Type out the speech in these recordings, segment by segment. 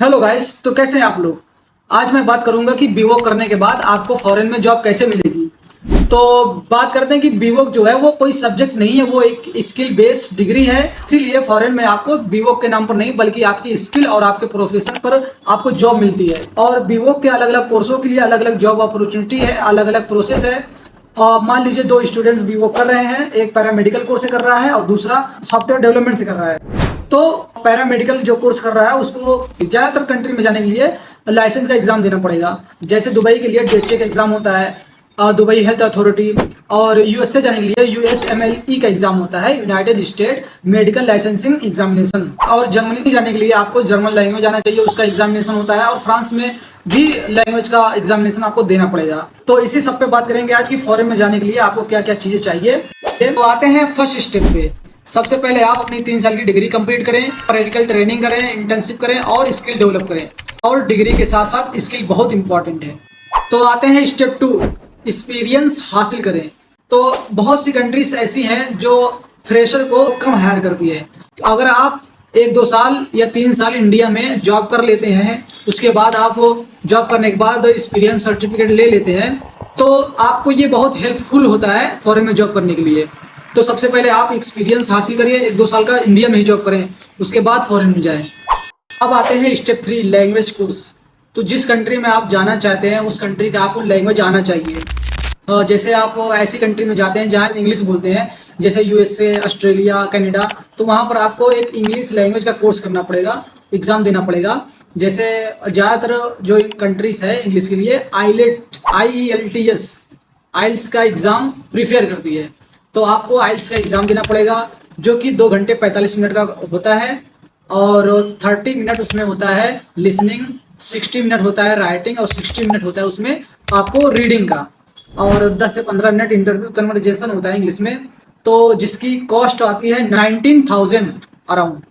Hello guys, तो कैसे हैं आप लोग। आज मैं बात करूंगा कि बीवॉक करने के बाद आपको फॉरेन में जॉब कैसे मिलेगी। तो बात करते हैं कि बीवॉक जो है वो कोई सब्जेक्ट नहीं है, वो एक स्किल बेस्ड डिग्री है। इसीलिए फॉरेन में आपको बीवॉक के नाम पर नहीं बल्कि आपकी स्किल और आपके प्रोफेशन पर आपको जॉब मिलती है। और बीवॉक के अलग अलग कोर्सों के लिए अलग अलग जॉब अपॉर्चुनिटी है, अलग अलग प्रोसेस है। और मान लीजिए दो स्टूडेंट्स बीवॉक कर रहे हैं, एक पैरामेडिकल कोर्स से कर रहा है और दूसरा सॉफ्टवेयर डेवलपमेंट से कर रहा है। तो पैरामेडिकल जो कोर्स कर रहा है उसको ज़्यादातर कंट्री में जाने के लिए लाइसेंस का एग्जाम देना पड़ेगा। जैसे दुबई के लिए डीएचए का एग्जाम होता है, दुबई हेल्थ अथॉरिटी। और यूएसए जाने के लिए यूएसएमएलई का एग्जाम होता है, United state medical licensing examination. और जर्मनी जाने के लिए आपको जर्मन लैंग्वेज आना चाहिए, उसका एग्जामिनेशन होता है। और फ्रांस में भी लैंग्वेज का एग्जामिनेशन आपको देना पड़ेगा। तो इसी सब पे बात करेंगे आज की फॉरेन में जाने के लिए आपको क्या क्या चीज़ें चाहिए। तो आते हैं फर्स्ट स्टेप पे। सबसे पहले आप अपनी 3 साल की डिग्री कंप्लीट करें, प्रैक्टिकल ट्रेनिंग करें, इंटर्नशिप करें और स्किल डेवलप करें। और डिग्री के साथ साथ स्किल बहुत इंपॉर्टेंट है। तो आते हैं स्टेप 2, एक्सपीरियंस हासिल करें। तो बहुत सी कंट्रीज ऐसी हैं जो फ्रेशर को कम हायर करती है। अगर आप 1-2 साल या 3 साल इंडिया में जॉब कर लेते हैं, उसके बाद आप जॉब करने के बाद एक्सपीरियंस सर्टिफिकेट ले लेते हैं, तो आपको ये बहुत हेल्पफुल होता है फॉरेन में जॉब करने के लिए। तो सबसे पहले आप एक्सपीरियंस हासिल करिए, 1-2 साल का इंडिया में ही जॉब करें, उसके बाद फॉरेन में जाएं। अब आते हैं स्टेप 3, लैंग्वेज कोर्स। तो जिस कंट्री में आप जाना चाहते हैं उस कंट्री का आपको लैंग्वेज आना चाहिए। जैसे आप ऐसी कंट्री में जाते हैं जहाँ इंग्लिश बोलते हैं, जैसे यूएसए, ऑस्ट्रेलिया, कनाडा, तो वहाँ पर आपको एक इंग्लिश लैंग्वेज का कोर्स करना पड़ेगा, एग्ज़ाम देना पड़ेगा। जैसे ज़्यादातर जो कंट्रीज है इंग्लिश के लिए IELTS आइल्स का एग्ज़ाम प्रीफेयर करती है। तो आपको आइल्स का एग्ज़ाम देना पड़ेगा, जो कि 2 घंटे 45 मिनट का होता है। और 30 मिनट उसमें होता है लिसनिंग, 60 मिनट होता है राइटिंग और 60 मिनट होता है उसमें आपको रीडिंग का। और 10 से 15 मिनट इंटरव्यू कन्वर्जेशन होता है इंग्लिश में। तो जिसकी कॉस्ट आती है 19,000 अराउंड।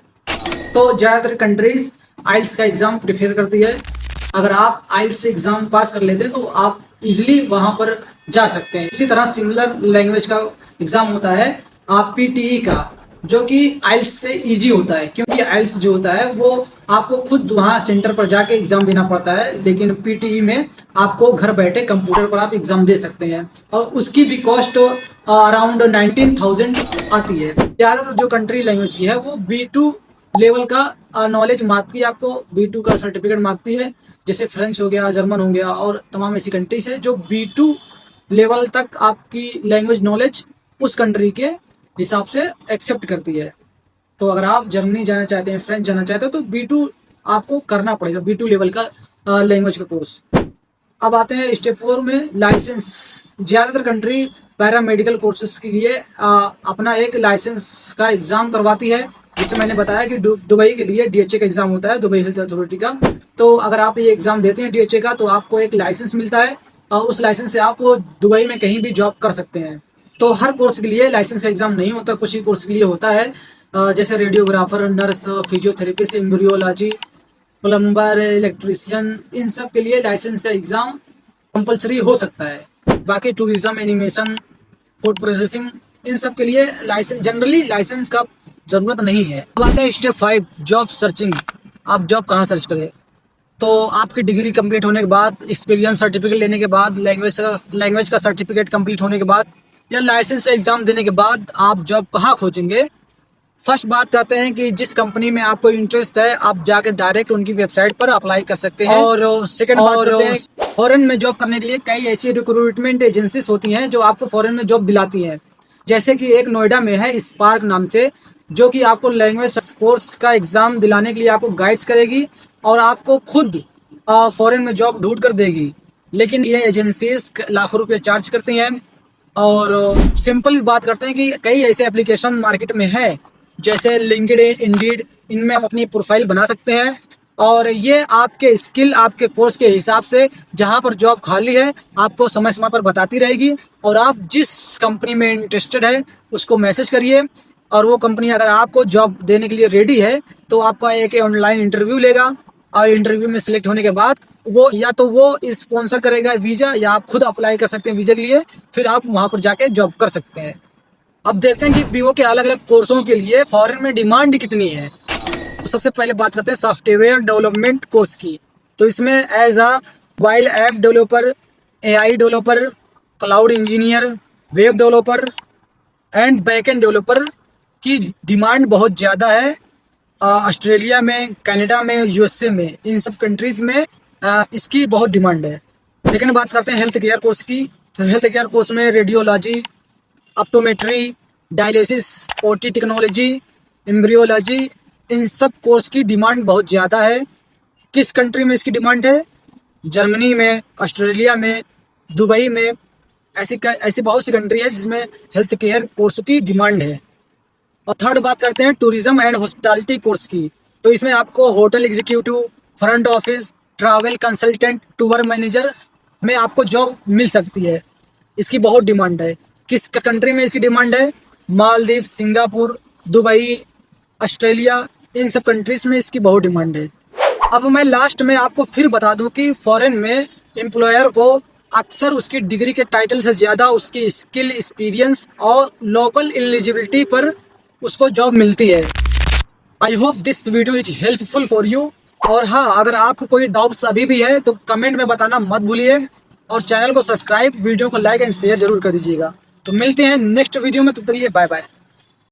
तो ज़्यादातर कंट्रीज आइल्स का एग्ज़ाम प्रीफेयर करती है। अगर आप आइल्स से एग्ज़ाम पास कर लेते हैं तो आप इजीली वहाँ पर जा सकते हैं। इसी तरह सिमिलर लैंग्वेज का एग्ज़ाम होता है आप PTE का, जो कि आइल्स से इजी होता है, क्योंकि आइल्स जो होता है वो आपको खुद वहाँ सेंटर पर जाके एग्ज़ाम देना पड़ता है। लेकिन PTE में आपको घर बैठे कंप्यूटर पर आप एग्ज़ाम दे सकते हैं और उसकी भी कॉस्ट अराउंड 19,000 आती है। ज़्यादातर जो कंट्री लैंग्वेज की है वो B2 लेवल का नॉलेज मांगती है, आपको B2 का सर्टिफिकेट मांगती है। जैसे फ्रेंच हो गया, जर्मन हो गया और तमाम ऐसी कंट्रीज है जो B2 लेवल तक आपकी लैंग्वेज नॉलेज उस कंट्री के हिसाब से एक्सेप्ट करती है। तो अगर आप जर्मनी जाना चाहते हैं, फ्रेंच जाना चाहते हो, तो B2 आपको करना पड़ेगा, B2 लेवल का लैंग्वेज का कोर्स। अब आते हैं स्टेप 4 में, लाइसेंस। ज़्यादातर कंट्री पैरामेडिकल कोर्सेज के लिए अपना एक लाइसेंस का एग्ज़ाम करवाती है। जैसे मैंने बताया कि दुबई के लिए DHA का एग्ज़ाम होता है, दुबई हेल्थ अथॉरिटी का। तो अगर आप ये एग्ज़ाम देते हैं DHA का, तो आपको एक लाइसेंस मिलता है और उस लाइसेंस से आप दुबई में कहीं भी जॉब कर सकते हैं। तो हर कोर्स के लिए लाइसेंस का एग्ज़ाम नहीं होता, कुछ ही कोर्स के लिए होता है। जैसे radiographer, nurse, physiotherapist, embryology, plumber, electrician, इन सब के लिए लाइसेंस का एग्ज़ाम कंपलसरी हो सकता है। बाकी टूरिज्म, एनिमेशन, फूड प्रोसेसिंग, इन सब के लिए लाइसेंस, जनरली लाइसेंस का ज़रूरत नहीं है। अब आता है स्टेप 5, जॉब सर्चिंग। आप जॉब कहाँ सर्च करें। तो आपकी डिग्री कंप्लीट होने के बाद, एक्सपीरियंस सर्टिफिकेट लेने के बाद, लैंग्वेज का सर्टिफिकेट कंप्लीट होने के बाद या लाइसेंस का एग्ज़ाम देने के बाद आप जॉब कहाँ खोजेंगे। फर्स्ट बात करते हैं कि जिस कंपनी में आपको इंटरेस्ट है आप जाके डायरेक्ट उनकी वेबसाइट पर अप्लाई कर सकते हैं। और सेकंड बात करते हैं, फॉरेन में जॉब करने के लिए कई ऐसी रिक्रूटमेंट एजेंसीज होती हैं जो आपको फॉरेन में जॉब दिलाती हैं। जैसे कि एक नोएडा में है स्पार्क नाम से, जो कि आपको लैंग्वेज कोर्स का एग्ज़ाम दिलाने के लिए आपको गाइड्स करेगी और आपको खुद फॉरेन में जॉब ढूंढ कर देगी। लेकिन ये एजेंसीज लाखों रुपये चार्ज करती हैं। और सिंपल बात करते हैं कि कई ऐसे एप्लीकेशन मार्केट में है, जैसे लिंक्डइन, इंडीड, इनमें आप अपनी प्रोफाइल बना सकते हैं। और ये आपके स्किल, आपके कोर्स के हिसाब से जहाँ पर जॉब खाली है आपको समय समय पर बताती रहेगी। और आप जिस कंपनी में इंटरेस्टेड है उसको मैसेज करिए, और वो कंपनी अगर आपको जॉब देने के लिए रेडी है तो आपका एक ऑनलाइन इंटरव्यू लेगा। और इंटरव्यू में सिलेक्ट होने के बाद वो या तो वो स्पॉन्सर करेगा वीज़ा, या आप खुद अप्लाई कर सकते हैं वीज़ा के लिए, फिर आप वहाँ पर जाके जॉब कर सकते हैं। अब देखते हैं कि बीओ के अलग अलग कोर्सों के लिए फॉरेन में डिमांड कितनी है। तो सबसे पहले बात करते हैं सॉफ्टवेयर डेवलपमेंट कोर्स की। तो इसमें as a mobile app developer, AI developer, cloud engineer, web developer and backend developer की डिमांड बहुत ज़्यादा है। ऑस्ट्रेलिया में, कनाडा में, यूएसए में, इन सब कंट्रीज़ में इसकी बहुत डिमांड है। सेकेंड बात करते हैं हेल्थ केयर कोर्स की। तो हेल्थ केयर कोर्स में radiology, optometry, dialysis, OT technology, embryology, इन सब कोर्स की डिमांड बहुत ज़्यादा है। किस कंट्री में इसकी डिमांड है? जर्मनी में, ऑस्ट्रेलिया में, दुबई में, ऐसी बहुत सी कंट्री है जिसमें हेल्थ केयर कोर्स की डिमांड है। और थर्ड बात करते हैं टूरिज्म एंड हॉस्पिटैलिटी कोर्स की। तो इसमें आपको hotel executive, front office, travel consultant, tour manager में आपको जॉब मिल सकती है। इसकी बहुत डिमांड है। किस कंट्री में इसकी डिमांड है? मालदीव, सिंगापुर, दुबई, ऑस्ट्रेलिया, इन सब कंट्रीज में इसकी बहुत डिमांड है। अब मैं लास्ट में आपको फिर बता दूं कि फॉरेन में एम्प्लॉयर को अक्सर उसकी डिग्री के टाइटल से ज़्यादा उसकी स्किल, एक्सपीरियंस और लोकल एलिजिबिलिटी पर उसको जॉब मिलती है। I hope this video is helpful for you. और हाँ, अगर आपको कोई डाउट्स अभी भी है तो कमेंट में बताना मत भूलिए। और चैनल को सब्सक्राइब, वीडियो को लाइक एंड शेयर जरूर कर दीजिएगा। तो मिलते हैं नेक्स्ट वीडियो में, तब तक के लिए बाय बाय।